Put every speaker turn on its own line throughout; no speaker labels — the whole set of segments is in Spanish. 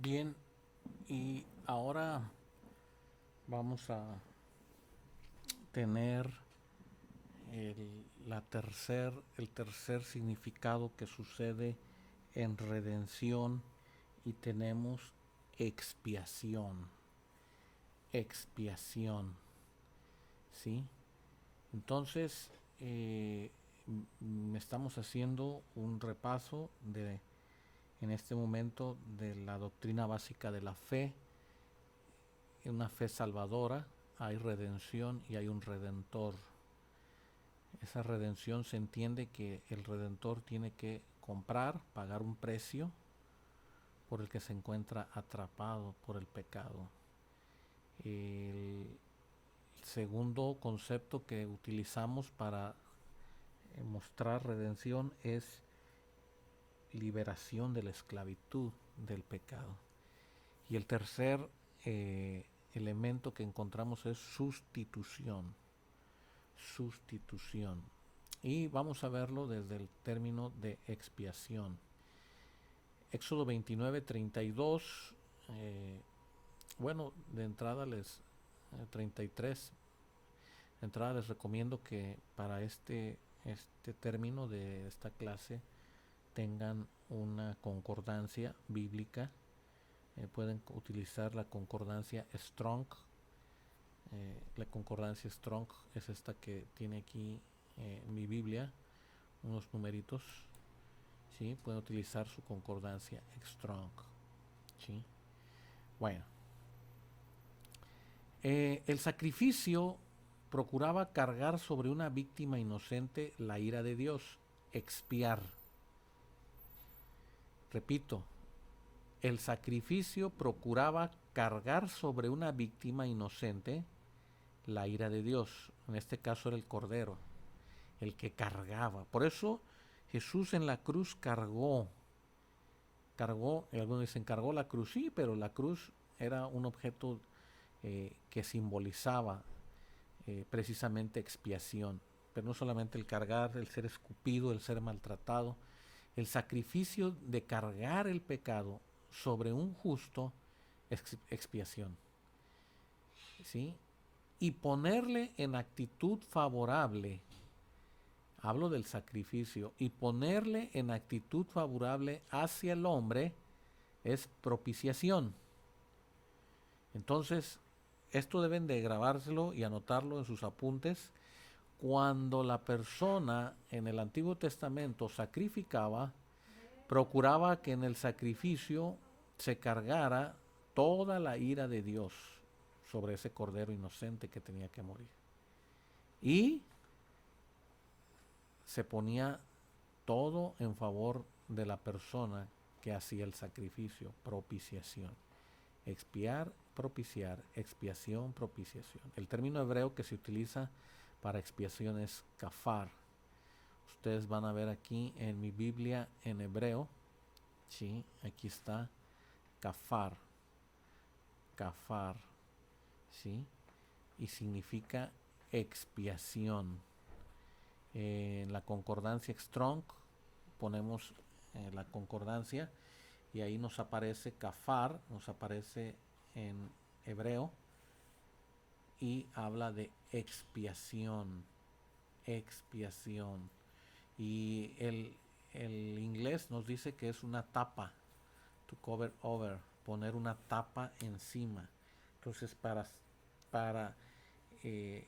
Bien, y ahora vamos a tener el tercer significado que sucede en redención y tenemos expiación. Expiación, ¿sí? Entonces, estamos haciendo un repaso en este momento de la doctrina básica de la fe, una fe salvadora, hay redención y hay un redentor. Esa redención se entiende que el redentor tiene que comprar, pagar un precio por el que se encuentra atrapado por el pecado. El segundo concepto que utilizamos para mostrar redención es liberación de la esclavitud del pecado. Y el tercer elemento que encontramos es sustitución. Sustitución. Y vamos a verlo desde el término de expiación. Éxodo 29:32. Bueno, de entrada 33. De entrada les recomiendo que para este término de esta clase tengan una concordancia bíblica. Pueden utilizar la concordancia Strong. La concordancia Strong es esta que tiene aquí mi Biblia, unos numeritos. ¿Sí? Pueden utilizar su concordancia Strong. ¿Sí? Bueno, el sacrificio procuraba cargar sobre una víctima inocente la ira de Dios, expiar. Repito, el sacrificio procuraba cargar sobre una víctima inocente la ira de Dios. En este caso era el cordero, el que cargaba. Por eso Jesús en la cruz cargó, algunos dicen cargó la cruz, sí, pero la cruz era un objeto que simbolizaba precisamente expiación. Pero no solamente el cargar, el ser escupido, el ser maltratado, el sacrificio de cargar el pecado sobre un justo expiación. ¿Sí? Y ponerle en actitud favorable, hablo del sacrificio, y ponerle en actitud favorable hacia el hombre es propiciación. Entonces, esto deben de grabárselo y anotarlo en sus apuntes. Cuando la persona en el Antiguo Testamento sacrificaba, procuraba que en el sacrificio se cargara toda la ira de Dios sobre ese cordero inocente que tenía que morir. Y se ponía todo en favor de la persona que hacía el sacrificio, propiciación. Expiar, propiciar, expiación, propiciación. El término hebreo que se utiliza para expiación es kafar. Ustedes van a ver aquí en mi Biblia en hebreo, ¿sí? Aquí está kafar, kafar, ¿sí? Y significa expiación. En la concordancia Strong ponemos la concordancia y ahí nos aparece kafar, nos aparece en hebreo y habla de expiación, expiación. Y el inglés nos dice que es una tapa, to cover over, poner una tapa encima. Entonces para eh,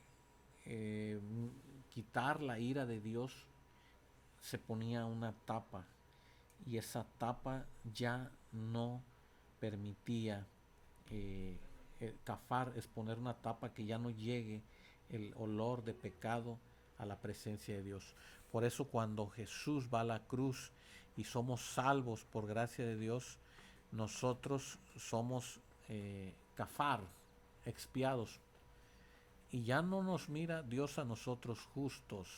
eh, quitar la ira de Dios se ponía una tapa y esa tapa ya no permitía cafar, es poner una tapa que ya no llegue el olor de pecado a la presencia de Dios. Por eso cuando Jesús va a la cruz y somos salvos por gracia de Dios, nosotros somos cafar, expiados. Y ya no nos mira Dios a nosotros justos,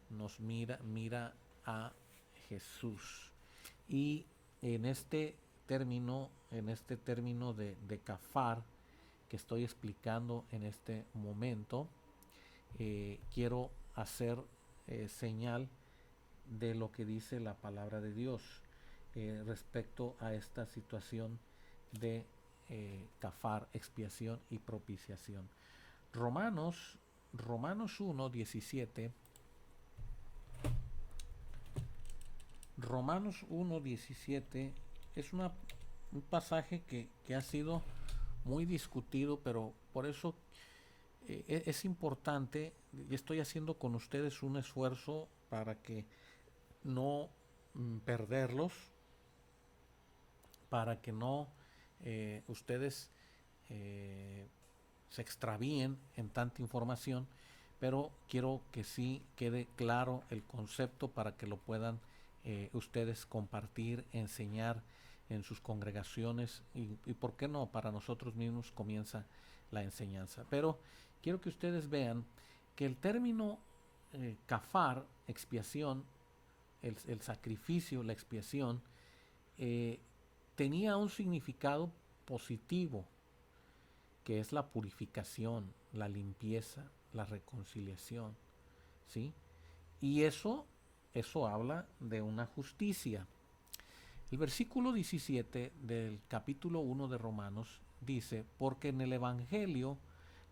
nos mira a Jesús. Y en este término de kafar que estoy explicando en este momento, quiero hacer señal de lo que dice la palabra de Dios. respecto a esta situación de kafar, expiación y propiciación. Romanos 1:17. Romanos 1:17 es un pasaje que ha sido muy discutido, pero por eso es importante, y estoy haciendo con ustedes un esfuerzo para que no perderlos, para que no ustedes se extravíen en tanta información, pero quiero que sí quede claro el concepto para que lo puedan ustedes compartir, enseñar en sus congregaciones y por qué no, para nosotros mismos comienza la enseñanza. Pero quiero que ustedes vean que el término kafar, expiación, el sacrificio, la expiación, tenía un significado positivo, que es la purificación, la limpieza, la reconciliación, ¿sí? Y eso habla de una justicia. El versículo 17 del capítulo 1 de Romanos dice, porque en el Evangelio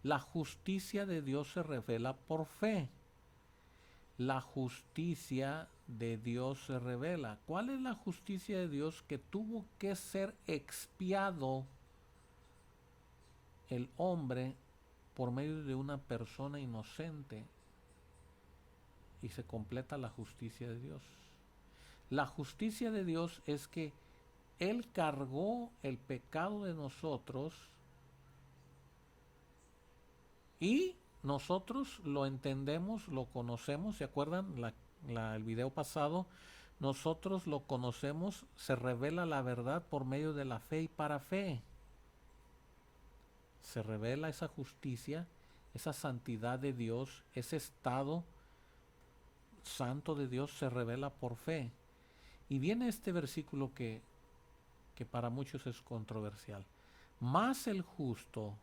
la justicia de Dios se revela por fe. La justicia de Dios se revela. ¿Cuál es la justicia de Dios? Que tuvo que ser expiado el hombre por medio de una persona inocente y se completa la justicia de Dios. La justicia de Dios es que Él cargó el pecado de nosotros y nosotros lo entendemos, lo conocemos. ¿Se acuerdan el video pasado? Nosotros lo conocemos, se revela la verdad por medio de la fe y para fe. Se revela esa justicia, esa santidad de Dios, ese estado santo de Dios se revela por fe. Y viene este versículo que para muchos es controversial. Más el justo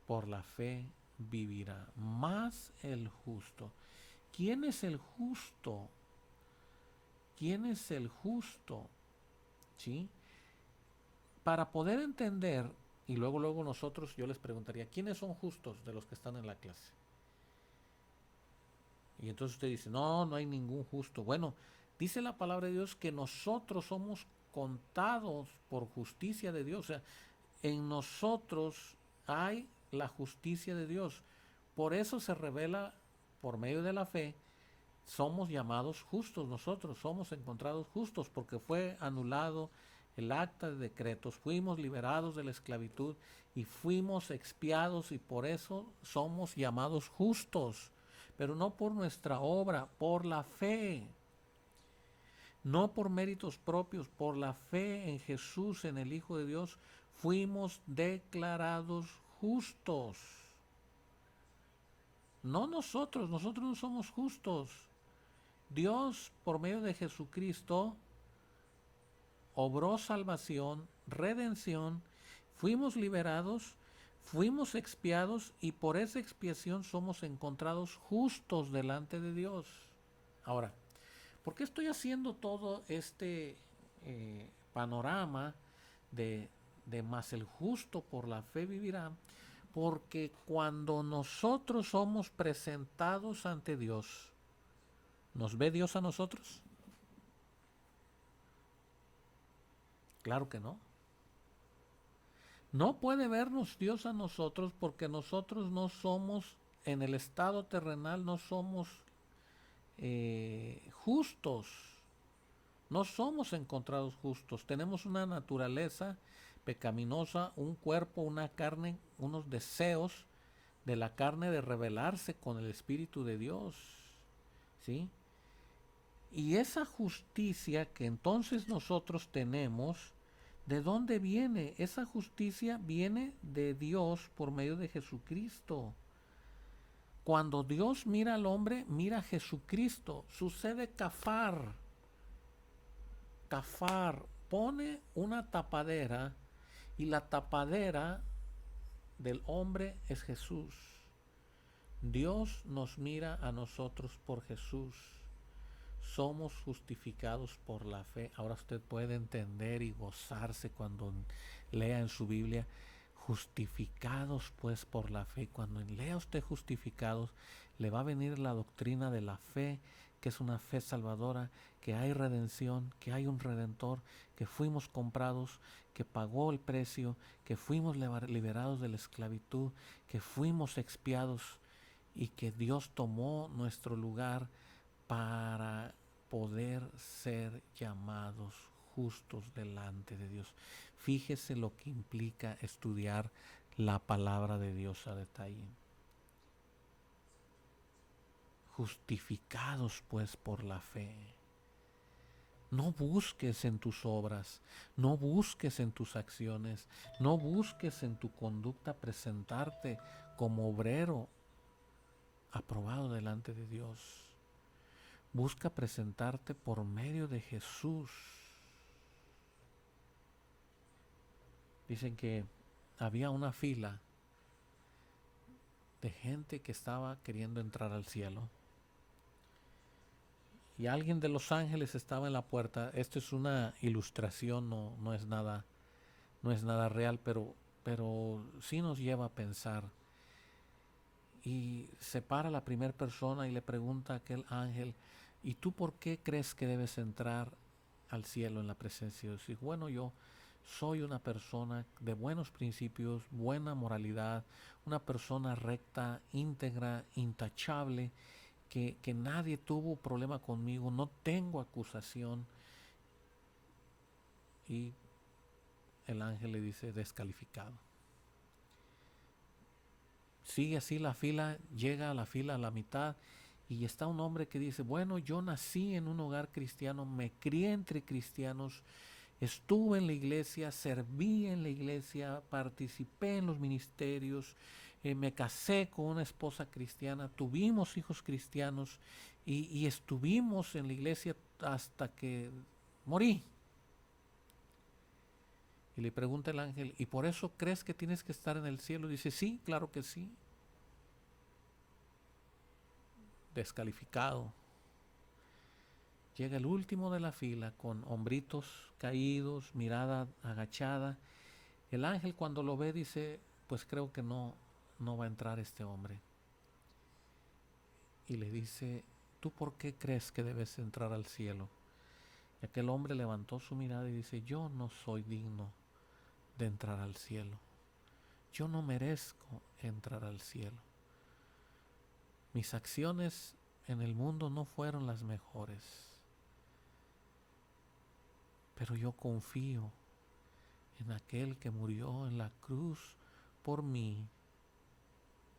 por la fe vivirá. Más el justo. ¿Quién es el justo? ¿Quién es el justo? ¿Sí? Para poder entender, y luego nosotros, yo les preguntaría, ¿quiénes son justos de los que están en la clase? Y entonces usted dice, no hay ningún justo. Bueno, dice la palabra de Dios que nosotros somos contados por justicia de Dios. O sea, en nosotros hay la justicia de Dios. Por eso se revela por medio de la fe. Somos llamados justos, nosotros somos encontrados justos porque fue anulado el acta de decretos, fuimos liberados de la esclavitud y fuimos expiados y por eso somos llamados justos, pero no por nuestra obra, por la fe, no por méritos propios, por la fe en Jesús, en el Hijo de Dios, fuimos declarados justos. No nosotros no somos justos. Dios, por medio de Jesucristo, obró salvación, redención, fuimos liberados, fuimos expiados y por esa expiación somos encontrados justos delante de Dios. Ahora, ¿por qué estoy haciendo todo este panorama de más el justo por la fe vivirá? Porque cuando nosotros somos presentados ante Dios, ¿nos ve Dios a nosotros? Claro que no. No puede vernos Dios a nosotros porque nosotros no somos, en el estado terrenal, no somos justos. No somos encontrados justos. Tenemos una naturaleza pecaminosa, un cuerpo, una carne, unos deseos de la carne de rebelarse con el Espíritu de Dios. ¿Sí? Y esa justicia que entonces nosotros tenemos, ¿de dónde viene? Esa justicia viene de Dios por medio de Jesucristo. Cuando Dios mira al hombre, mira a Jesucristo. Sucede kafar. Kafar pone una tapadera y la tapadera del hombre es Jesús. Dios nos mira a nosotros por Jesús. Somos justificados por la fe. Ahora usted puede entender y gozarse cuando lea en su Biblia, justificados pues por la fe. Cuando lea usted justificados, le va a venir la doctrina de la fe, que es una fe salvadora, que hay redención, que hay un redentor, que fuimos comprados, que pagó el precio, que fuimos liberados de la esclavitud, que fuimos expiados y que Dios tomó nuestro lugar para poder ser llamados justos delante de Dios. Fíjese lo que implica estudiar la palabra de Dios a detalle. Justificados pues por la fe. No busques en tus obras, no busques en tus acciones, no busques en tu conducta presentarte como obrero aprobado delante de Dios. Busca presentarte por medio de Jesús. Dicen que había una fila de gente que estaba queriendo entrar al cielo. Y alguien de los ángeles estaba en la puerta. Esto es una ilustración, no es nada real, pero sí nos lleva a pensar. Y se para la primera persona y le pregunta a aquel ángel, ¿y tú por qué crees que debes entrar al cielo en la presencia de Dios? Y bueno, yo soy una persona de buenos principios, buena moralidad, una persona recta, íntegra, intachable, que nadie tuvo problema conmigo, no tengo acusación. Y el ángel le dice, descalificado. Sigue así la fila, llega a la fila a la mitad y está un hombre que dice, bueno, yo nací en un hogar cristiano, me crié entre cristianos, estuve en la iglesia, serví en la iglesia, participé en los ministerios, me casé con una esposa cristiana, tuvimos hijos cristianos y estuvimos en la iglesia hasta que morí. Y le pregunta el ángel, ¿y por eso crees que tienes que estar en el cielo? Dice, sí, claro que sí. Descalificado. Llega el último de la fila con hombritos caídos, mirada agachada. El ángel cuando lo ve dice, pues creo que no va a entrar este hombre. Y le dice, ¿tú por qué crees que debes entrar al cielo? Y aquel hombre levantó su mirada y dice, yo no soy digno de entrar al cielo. Yo no merezco entrar al cielo. Mis acciones en el mundo no fueron las mejores. Pero yo confío en aquel que murió en la cruz por mí,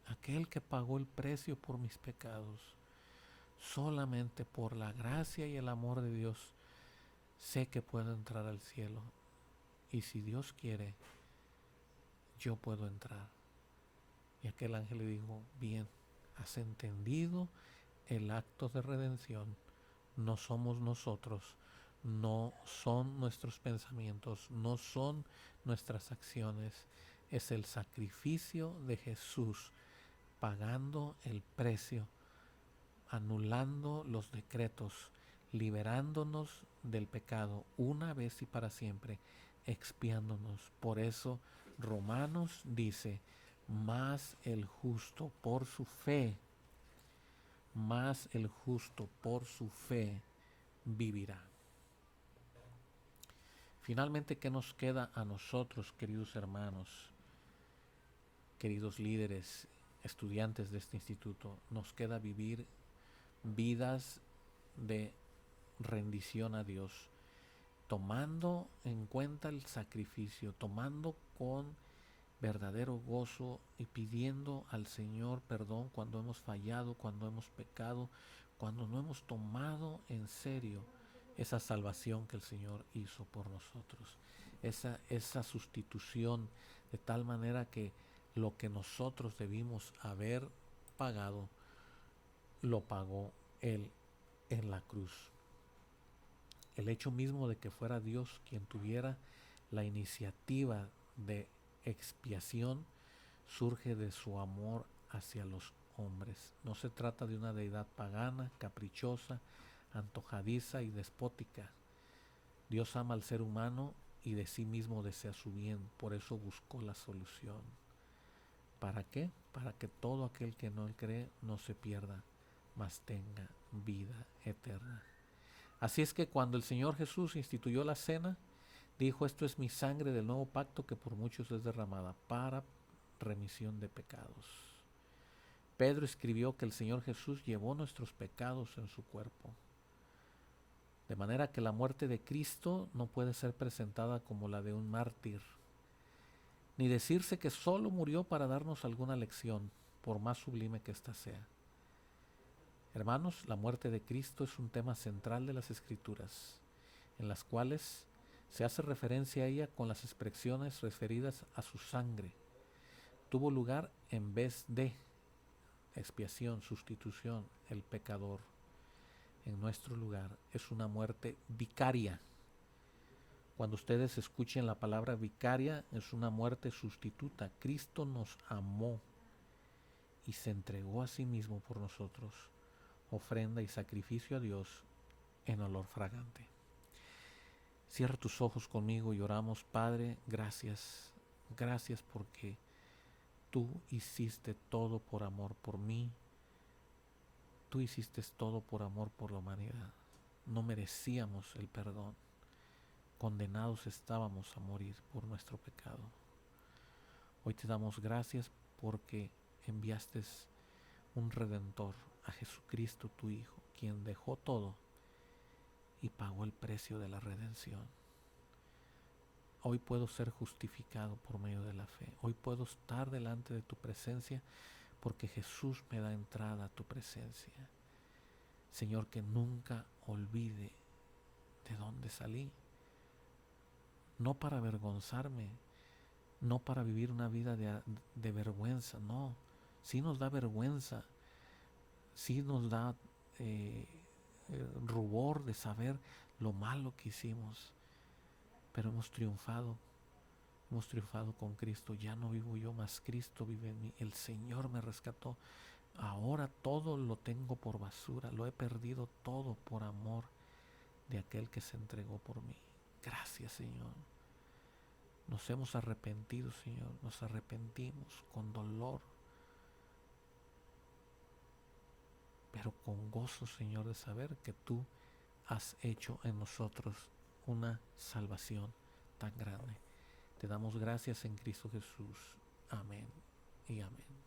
aquel que pagó el precio por mis pecados. Solamente por la gracia y el amor de Dios sé que puedo entrar al cielo. Y si Dios quiere, yo puedo entrar. Y aquel ángel le dijo, bien, has entendido el acto de redención. No somos nosotros, no son nuestros pensamientos, no son nuestras acciones. Es el sacrificio de Jesús pagando el precio, anulando los decretos, liberándonos del pecado una vez y para siempre, expiándonos. Por eso Romanos dice, más el justo por su fe, más el justo por su fe vivirá. Finalmente, ¿qué nos queda a nosotros, queridos hermanos, queridos líderes, estudiantes de este instituto? Nos queda vivir vidas de rendición a Dios, tomando en cuenta el sacrificio, tomando con verdadero gozo y pidiendo al Señor perdón cuando hemos fallado, cuando hemos pecado, cuando no hemos tomado en serio esa salvación que el Señor hizo por nosotros, esa sustitución, de tal manera que lo que nosotros debimos haber pagado, lo pagó Él en la cruz. El hecho mismo de que fuera Dios quien tuviera la iniciativa de expiación surge de su amor hacia los hombres. No se trata de una deidad pagana, caprichosa, antojadiza y despótica. Dios ama al ser humano y de sí mismo desea su bien, por eso buscó la solución. ¿Para qué? Para que todo aquel que no cree no se pierda, mas tenga vida eterna. Así es que cuando el Señor Jesús instituyó la cena, dijo: esto es mi sangre del nuevo pacto que por muchos es derramada para remisión de pecados. Pedro escribió que el Señor Jesús llevó nuestros pecados en su cuerpo. De manera que la muerte de Cristo no puede ser presentada como la de un mártir, ni decirse que solo murió para darnos alguna lección, por más sublime que ésta sea. Hermanos, la muerte de Cristo es un tema central de las Escrituras, en las cuales se hace referencia a ella con las expresiones referidas a su sangre. Tuvo lugar en vez de expiación, sustitución, el pecador en nuestro lugar. Es una muerte vicaria. Cuando ustedes escuchen la palabra vicaria, es una muerte sustituta. Cristo nos amó y se entregó a sí mismo por nosotros, ofrenda y sacrificio a Dios en olor fragante. Cierra tus ojos conmigo y oramos. Padre, gracias. Gracias porque tú hiciste todo por amor por mí. Tú hiciste todo por amor por la humanidad. No merecíamos el perdón. Condenados estábamos a morir por nuestro pecado. Hoy te damos gracias porque enviaste un Redentor, a Jesucristo tu Hijo, quien dejó todo y pagó el precio de la redención. Hoy puedo ser justificado por medio de la fe. Hoy puedo estar delante de tu presencia porque Jesús me da entrada a tu presencia. Señor, que nunca olvide de dónde salí. No para avergonzarme, no para vivir una vida de vergüenza, no. Sí nos da vergüenza, sí nos da rubor de saber lo malo que hicimos, pero hemos triunfado con Cristo. Ya no vivo yo, mas Cristo vive en mí. El Señor me rescató. Ahora todo lo tengo por basura, lo he perdido todo por amor de aquel que se entregó por mí. Gracias, Señor. Nos hemos arrepentido, Señor, nos arrepentimos con dolor, pero con gozo, Señor, de saber que tú has hecho en nosotros una salvación tan grande. Te damos gracias en Cristo Jesús. Amén y amén.